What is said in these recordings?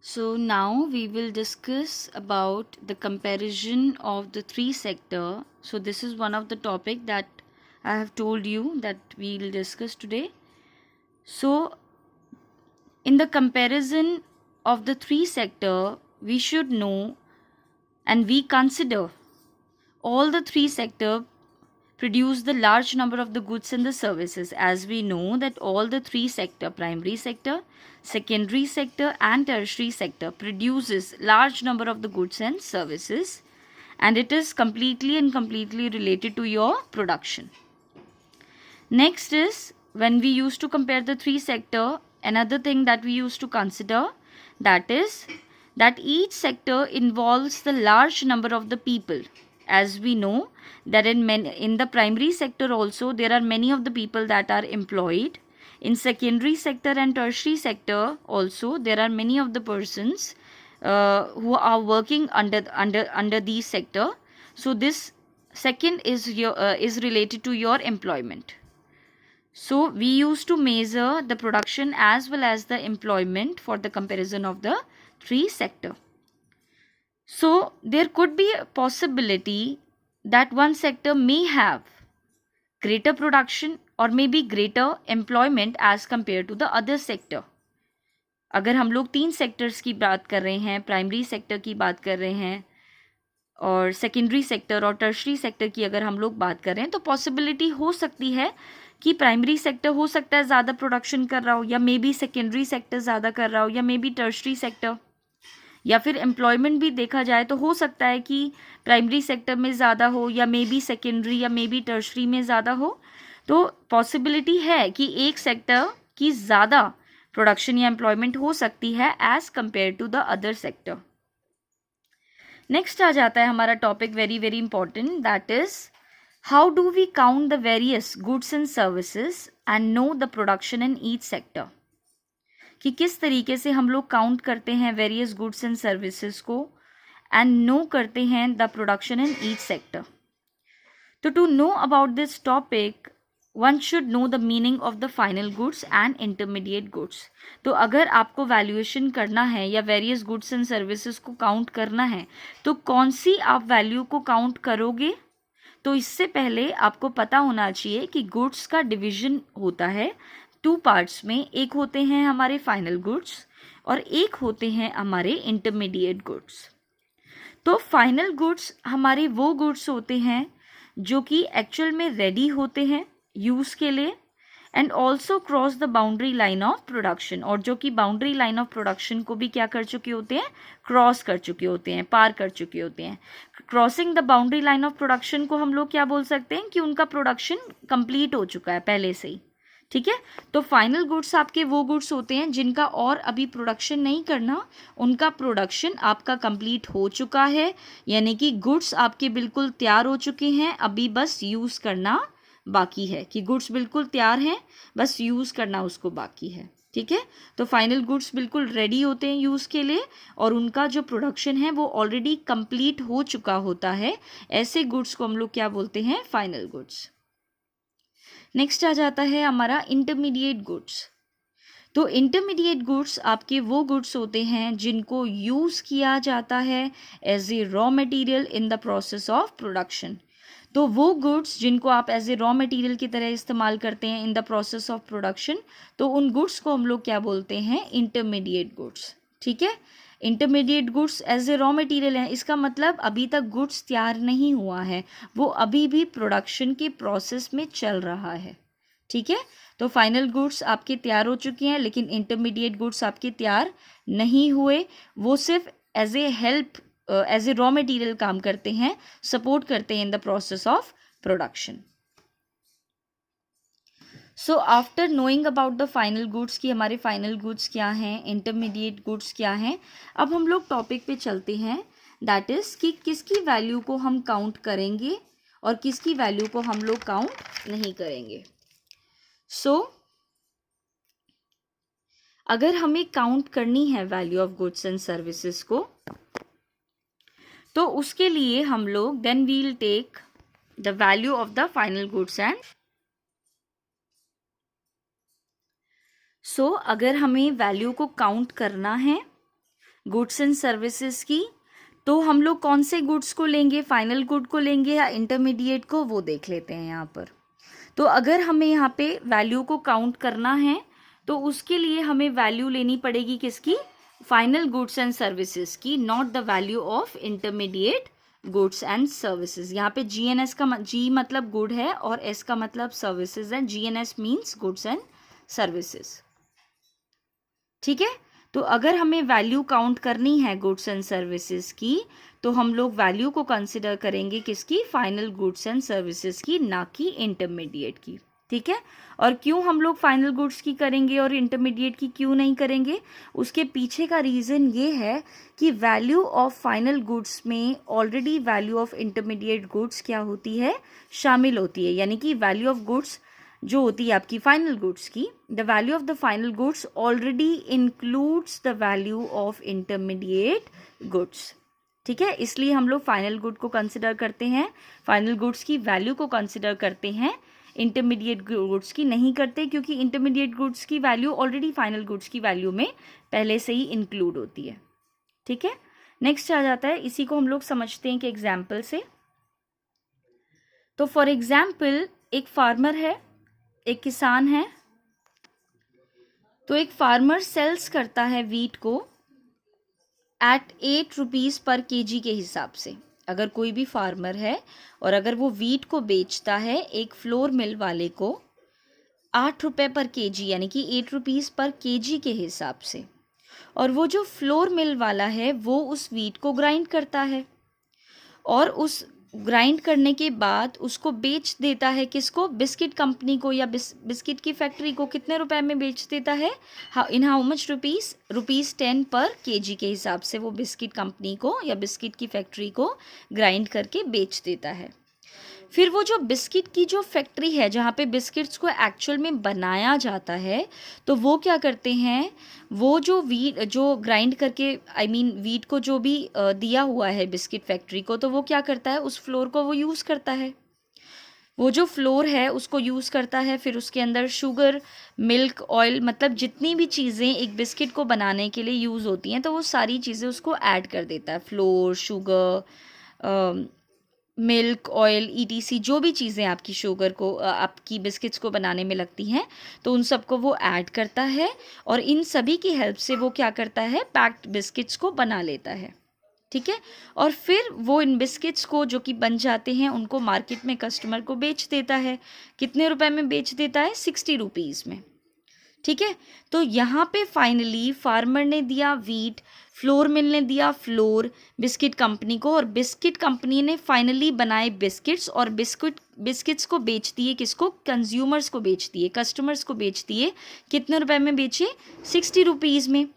So now we will discuss about the comparison of the three sector. So this is one of the topic that I have told you that we will discuss today. So in the comparison of the three sector, we should know and we consider all the three sector produce the large number of the goods and the services. As we know that all the three sector, primary sector, secondary sector and tertiary sector, produces large number of the goods and services, and it is completely related to your production. Next is, when we used to compare the three sector, another thing that we used to consider, that is that each sector involves the large number of the people. As we know that in the primary sector also there are many of the people that are employed. In secondary sector and tertiary sector also there are many of the persons who are working under these sector. So this second is related to your employment. So we used to measure the production as well as the employment for the comparison of the three sector. So there could be a possibility that one sector may have greater production or maybe greater employment as compared to the other sector. अगर हम लोग तीन sectors की बात कर रहे हैं, primary sector की बात कर रहे हैं और सेकेंडरी सेक्टर और टर्शरी सेक्टर की अगर हम लोग बात कर रहे हैं, तो पॉसिबिलिटी हो सकती है कि प्राइमरी सेक्टर हो सकता है ज़्यादा प्रोडक्शन कर रहा हो, या मे बी सेकेंडरी सेक्टर ज़्यादा कर रहा हो, या मे बी टर्शरी सेक्टर, या फिर एम्प्लॉयमेंट भी देखा जाए तो हो सकता है कि प्राइमरी सेक्टर में ज़्यादा हो, या मे बी सेकेंडरी या मे बी टर्शरी में ज़्यादा हो. तो पॉसिबिलिटी है कि एक सेक्टर की ज़्यादा प्रोडक्शन या एम्प्लॉयमेंट हो सकती है as compare to the other sector. Next आ जाता है हमारा topic very very important, that is how do we count the various goods and services and know the production in each sector. कि किस तरीके से हम लोग काउंट करते हैं वेरियस गुड्स एंड सर्विसेज को एंड नो करते हैं the production in each sector. तो to know about this topic one should know the meaning of the final goods and intermediate goods. तो अगर आपको वैल्यूएशन करना है या वेरियस गुड्स एंड सर्विसेज को काउंट करना है, तो कौन सी आप वैल्यू को काउंट करोगे. तो इससे पहले आपको पता होना चाहिए कि गुड्स का डिवीजन होता है टू पार्ट्स में. एक होते हैं हमारे फाइनल गुड्स और एक होते हैं हमारे इंटरमीडिएट गुड्स. तो फाइनल गुड्स हमारे वो गुड्स होते हैं जो कि एक्चुअल में रेडी होते हैं यूज़ के लिए and also cross the boundary line of production, और जो कि बाउंड्री लाइन ऑफ प्रोडक्शन को भी क्या कर चुके होते हैं, क्रॉस कर चुके होते हैं, पार कर चुके होते हैं. Crossing the boundary line of production को हम लोग क्या बोल सकते हैं कि उनका प्रोडक्शन कंप्लीट हो चुका है पहले से ही. ठीक है. तो फाइनल गुड्स आपके वो गुड्स होते हैं जिनका और अभी प्रोडक्शन नहीं करना, उनका प्रोडक्शन आपका कंप्लीट हो चुका है, यानी कि गुड्स आपके बिल्कुल तैयार हो चुके हैं, अभी बस यूज़ करना बाकी है. कि गुड्स बिल्कुल तैयार हैं, बस यूज़ करना उसको बाकी है. ठीक है. तो फाइनल गुड्स बिल्कुल रेडी होते हैं यूज़ के लिए और उनका जो प्रोडक्शन है वो ऑलरेडी कंप्लीट हो चुका होता है. ऐसे गुड्स को हम लोग क्या बोलते हैं, फाइनल गुड्स. नेक्स्ट आ जाता है हमारा इंटरमीडिएट गुड्स. तो इंटरमीडिएट गुड्स आपके वो गुड्स होते हैं जिनको यूज़ किया जाता है as a raw material in the process of production. तो वो गुड्स जिनको आप एज ए रॉ मटेरियल की तरह इस्तेमाल करते हैं in the process of production, तो उन गुड्स को हम लोग क्या बोलते हैं, इंटरमीडिएट गुड्स. ठीक है. Intermediate goods as a raw material है, इसका मतलब अभी तक गुड्स तैयार नहीं हुआ है, वो अभी भी प्रोडक्शन के प्रोसेस में चल रहा है. ठीक है. तो फाइनल गुड्स आपके तैयार हो चुके हैं लेकिन इंटरमीडिएट गुड्स आपके तैयार नहीं हुए, वो सिर्फ as a help as a raw material काम करते हैं, सपोर्ट करते हैं in the process of production. So after knowing about the final goods कि हमारे फाइनल गुड्स क्या हैं, इंटरमीडिएट गुड्स क्या हैं, अब हम लोग टॉपिक पे चलते हैं, दैट इज़ कि किसकी वैल्यू को हम काउंट करेंगे और किसकी वैल्यू को हम लोग काउंट नहीं करेंगे. सो अगर हमें काउंट करनी है value of goods and services को, तो उसके लिए हम लोग then we will take the value of the final goods and. So अगर हमें वैल्यू को काउंट करना है गुड्स एंड सर्विसेज की, तो हम लोग कौन से गुड्स को लेंगे, फाइनल गुड को लेंगे या इंटरमीडिएट को, वो देख लेते हैं यहाँ पर। तो अगर हमें यहाँ पे वैल्यू को काउंट करना है तो उसके लिए हमें वैल्यू लेनी पड़ेगी किसकी, फाइनल गुड्स एंड सर्विसेज की, not the value of intermediate goods and services. यहाँ पे GNS का G मतलब गुड है और S का मतलब सर्विसेज है। GNS means goods and services. ठीक है, तो अगर हमें वैल्यू काउंट करनी है गुड्स एंड सर्विसेज की तो हम लोग वैल्यू को कंसिडर करेंगे किसकी, फाइनल गुड्स एंड सर्विसेज की, ना कि इंटरमीडिएट की। ठीक है, और क्यों हम लोग फाइनल गुड्स की करेंगे और इंटरमीडिएट की क्यों नहीं करेंगे, उसके पीछे का रीज़न ये है कि वैल्यू ऑफ फाइनल गुड्स में already value of intermediate goods क्या होती है, शामिल होती है। यानी कि वैल्यू ऑफ गुड्स जो होती है आपकी फाइनल गुड्स की, the value of the final goods already includes the value of intermediate goods. ठीक है, इसलिए हम लोग फाइनल गुड को कंसिडर करते हैं, फाइनल गुड्स की वैल्यू को कंसिडर करते हैं, इंटरमीडिएट गुड्स की नहीं करते, क्योंकि इंटरमीडिएट गुड्स की वैल्यू ऑलरेडी फाइनल गुड्स की वैल्यू में पहले से ही इंक्लूड होती है। ठीक है, नेक्स्ट आ जाता है, इसी को हम लोग समझते हैं कि एग्जाम्पल से। तो फॉर एग्जाम्पल एक फार्मर है, एक किसान है, तो एक फार्मर सेल्स करता है वीट को एट 8 रुपीज़ पर केजी के हिसाब से। अगर कोई भी फार्मर है और अगर वो वीट को बेचता है एक फ्लोर मिल वाले को 8 रुपये पर केजी, यानी कि 8 रुपीज़ पर केजी के हिसाब से, और वो जो फ्लोर मिल वाला है वो उस वीट को ग्राइंड करता है और उस ग्राइंड करने के बाद उसको बेच देता है किसको, बिस्किट कंपनी को या बिस्किट की फैक्ट्री को। कितने रुपए में बेच देता है, इन हाउ मच रुपीज़, ₹10 पर केजी के हिसाब से वो बिस्किट कंपनी को या बिस्किट की फैक्ट्री को ग्राइंड करके बेच देता है। फिर वो जो बिस्किट की जो फैक्ट्री है जहाँ पे बिस्किट्स को एक्चुअल में बनाया जाता है, तो वो क्या करते हैं, वो जो वीट जो ग्राइंड करके वीट को जो भी दिया हुआ है बिस्किट फैक्ट्री को, तो वो क्या करता है, उस फ्लोर को वो यूज़ करता है। वो जो फ्लोर है उसको यूज़ करता है, फिर उसके अंदर शुगर, मिल्क, ऑयल, मतलब जितनी भी चीज़ें एक बिस्किट को बनाने के लिए यूज़ होती हैं, तो वो सारी चीज़ें उसको ऐड कर देता है। Floor, sugar, milk, oil, ETC जो भी चीज़ें आपकी शुगर को आपकी बिस्किट्स को बनाने में लगती हैं, तो उन सबको वो ऐड करता है और इन सभी की हेल्प से वो क्या करता है, पैक्ड बिस्किट्स को बना लेता है। ठीक है, और फिर वो इन बिस्किट्स को जो कि बन जाते हैं उनको मार्केट में कस्टमर को बेच देता है। कितने रुपए में बेच देता है, 60 रुपीज़ में। ठीक है, तो यहाँ पे फाइनली फार्मर ने दिया वीट, फ्लोर मिल ने दिया फ्लोर बिस्किट कंपनी को, और बिस्किट कंपनी ने फाइनली बनाए बिस्किट्स और बिस्किट्स को बेच दिए किसको, कंज्यूमर्स को बेच दिए, कस्टमर्स को बेच दिए। कितने रुपए में बेचे, 60 रुपीज़ में।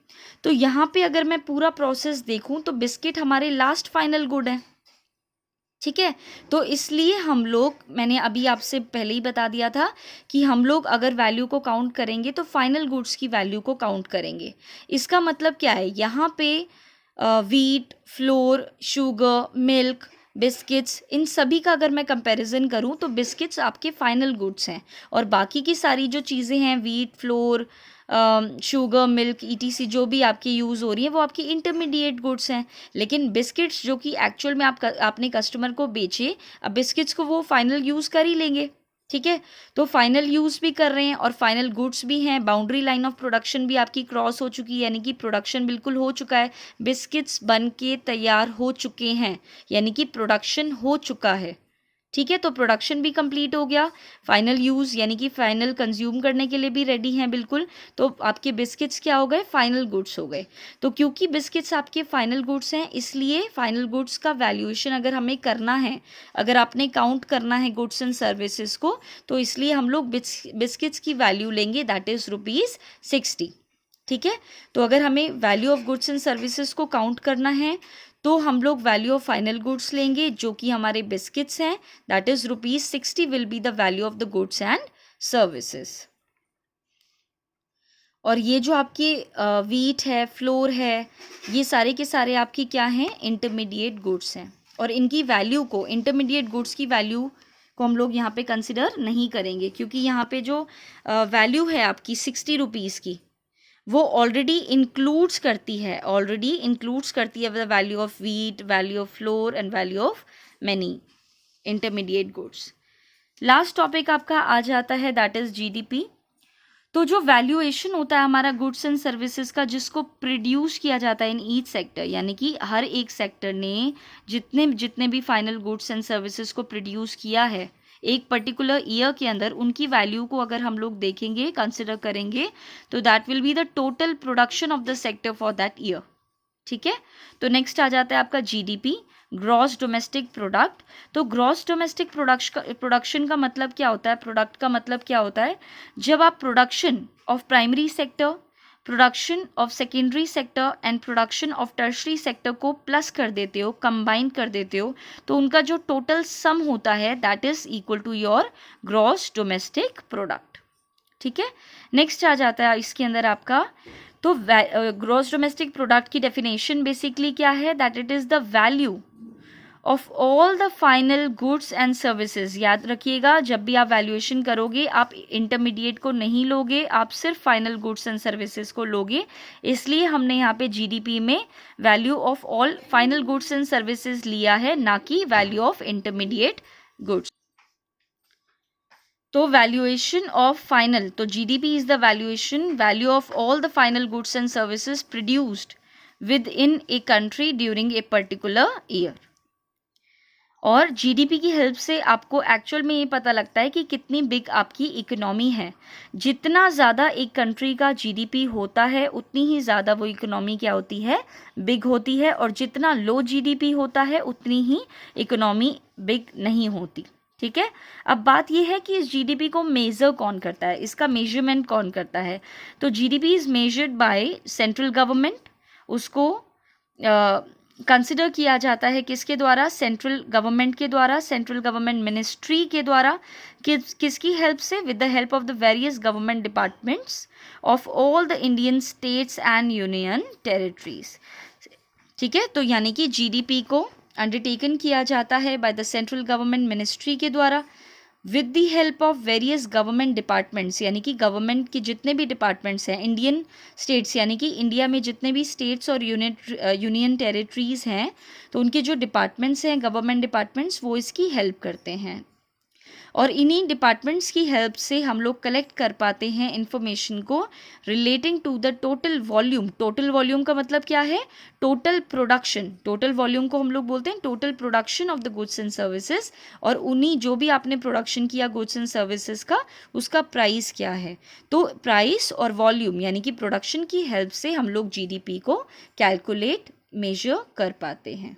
तो यहाँ पे अगर मैं पूरा प्रोसेस देखूँ तो बिस्किट हमारे लास्ट फाइनल गुड है। ठीक है, तो इसलिए हम लोग, मैंने अभी आपसे पहले ही बता दिया था कि हम लोग अगर वैल्यू को काउंट करेंगे तो फाइनल गुड्स की वैल्यू को काउंट करेंगे। इसका मतलब क्या है, यहाँ पे wheat, flour, sugar, milk, biscuits, इन सभी का अगर मैं कंपैरिजन करूँ तो बिस्किट्स आपके फाइनल गुड्स हैं और बाकी की सारी जो चीज़ें हैं, wheat, flour, sugar, milk, ETC जो भी आपकी यूज़ हो रही है वो आपकी इंटरमीडिएट गुड्स हैं। लेकिन बिस्किट्स जो कि एक्चुअल में आपने कस्टमर को बेचे, अब बिस्किट्स को वो फाइनल यूज़ कर ही लेंगे। ठीक है, तो फाइनल यूज़ भी कर रहे हैं और फाइनल गुड्स भी हैं। बाउंड्री लाइन ऑफ प्रोडक्शन भी आपकी क्रॉस हो चुकी है, यानी कि प्रोडक्शन बिल्कुल हो चुका है, बिस्किट्स बन के तैयार हो चुके हैं, यानी कि प्रोडक्शन हो चुका है। ठीक है, तो प्रोडक्शन भी कंप्लीट हो गया, फाइनल यूज़ यानी कि फाइनल कंज्यूम करने के लिए भी रेडी हैं बिल्कुल। तो आपके बिस्किट्स क्या हो गए, फाइनल गुड्स हो गए। तो क्योंकि बिस्किट्स आपके फाइनल गुड्स हैं, इसलिए फाइनल गुड्स का वैल्यूएशन अगर हमें करना है, अगर आपने काउंट करना है गुड्स एंड सर्विसेज को, तो इसलिए हम लोग बिस्किट्स की वैल्यू लेंगे, दैट इज़ ₹60। ठीक है, तो अगर हमें value of goods and services को काउंट करना है तो हम लोग वैल्यू ऑफ फाइनल गुड्स लेंगे जो कि हमारे बिस्किट्स हैं, that is ₹60 will be the value of the goods and services. और ये जो आपकी वीट है, फ्लोर है, ये सारे के सारे आपकी क्या हैं, इंटरमीडिएट गुड्स हैं और इनकी वैल्यू को, इंटरमीडिएट गुड्स की वैल्यू को हम लोग यहाँ पे कंसिडर नहीं करेंगे क्योंकि यहाँ पे जो वैल्यू है आपकी 60 रुपीज़ की, वो ऑलरेडी इंक्लूड्स करती है the value of wheat, value of floor and value of many intermediate goods. Last topic आपका आ जाता है दैट इज जीडीपी। तो जो वैल्यूएशन होता है हमारा गुड्स एंड सर्विसेज का, जिसको प्रोड्यूस किया जाता है इन ईच सेक्टर, यानी कि हर एक सेक्टर ने जितने भी फाइनल गुड्स एंड सर्विसेज को प्रोड्यूस किया है एक पर्टिकुलर ईयर के अंदर, उनकी वैल्यू को अगर हम लोग देखेंगे, कंसिडर करेंगे, तो that will be the total production of the sector for that year. ठीक है, तो नेक्स्ट आ जाता है आपका जीडीपी, ग्रॉस डोमेस्टिक प्रोडक्ट। तो ग्रॉस डोमेस्टिक प्रोडक्शन का मतलब क्या होता है, प्रोडक्ट का मतलब क्या होता है, जब आप production of primary sector, production of secondary sector and production of tertiary sector को प्लस कर देते हो, कंबाइन कर देते हो, तो उनका जो टोटल सम होता है that is equal to your gross domestic product. ठीक है, नेक्स्ट आ जाता है इसके अंदर आपका, तो ग्रॉस डोमेस्टिक प्रोडक्ट की डेफिनेशन बेसिकली क्या है, that it is the value of all the final goods and services. याद रखिएगा, जब भी आप वैल्यूएशन करोगे आप इंटरमीडिएट को नहीं लोगे, आप सिर्फ फाइनल गुड्स एंड सर्विसेज को लोगे, इसलिए हमने यहाँ पे जीडीपी में value of all final goods and services लिया है, ना कि वैल्यू ऑफ इंटरमीडिएट गुड्स। तो वैल्यूएशन ऑफ फाइनल, तो GDP is the value of all the final goods and services produced with in a country during a particular year. और GDP की help से आपको एक्चुअल में ये पता लगता है कि कितनी बिग आपकी इकोनॉमी है। जितना ज़्यादा एक कंट्री का जीडीपी होता है उतनी ही ज़्यादा वो इकोनॉमी क्या होती है, बिग होती है, और जितना लो जीडीपी होता है उतनी ही इकोनॉमी बिग नहीं होती। ठीक है, अब बात यह है कि इस जीडीपी को मेज़र कौन करता है, इसका मेजरमेंट कौन करता है। तो GDP is measured by central government, उसको कंसिडर किया जाता है किसके द्वारा, सेंट्रल गवर्नमेंट के द्वारा, सेंट्रल गवर्नमेंट मिनिस्ट्री के द्वारा। किसकी हेल्प से, with the help of the various government departments of all the Indian states and union territories. ठीक है, तो यानी कि जीडीपी को अंडरटेकन किया जाता है by the central government ministry के द्वारा with the help of various government departments, यानी कि गवर्नमेंट के जितने भी डिपार्टमेंट्स हैं, इंडियन स्टेट्स यानी कि इंडिया में जितने भी स्टेट्स और यूनियन टेरिटरीज हैं, तो उनके जो डिपार्टमेंट्स हैं, गवर्नमेंट डिपार्टमेंट्स, वो इसकी हेल्प करते हैं। और इन्हीं डिपार्टमेंट्स की हेल्प से हम लोग कलेक्ट कर पाते हैं इंफॉर्मेशन को relating to the total volume. Total volume का मतलब क्या है, टोटल प्रोडक्शन। टोटल वॉल्यूम को हम लोग बोलते हैं total production of the goods and services, और उन्हीं जो भी आपने प्रोडक्शन किया गुड्स एंड सर्विसेज का, उसका प्राइस क्या है। तो प्राइस और वॉल्यूम यानी कि प्रोडक्शन की हेल्प से हम लोग जीडीपी को कैलकुलेट, मेजर कर पाते हैं।